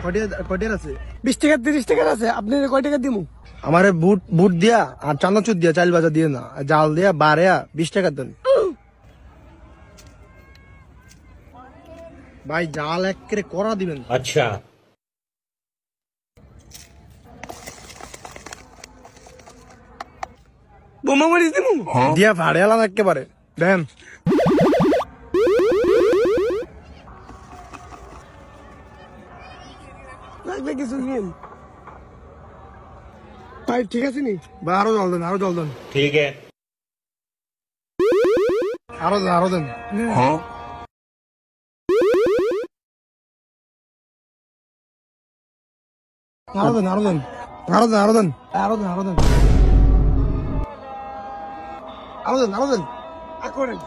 কয়টার আছে? 20 টাকা 30 টাকার আছে। আপনি কয় টাকা দিমু? আমারে বুট দিয়া আর চানাচুর দিয়া চাল বাজা দিয়ে না, জাল দিয়া বাড়িয়া 20 টাকা দেন ভাই। জাল এক করে করা দিবেন। আচ্ছা বোমা মারি দিমু দিয়া ভাড়ালাম একেবারে দেন। লাগবে কিছু নিন ভাই, ঠিক আছে নি? ভাই আরো জল দেন, আরো জল দেন, ঠিক আছে আরো দেন, আরো দেন। আরো দেন, আরো দেন, আরো দেন, আরো দেন, আরো দেন, আরো দেন, আরো দেন, আরো দেন। করেন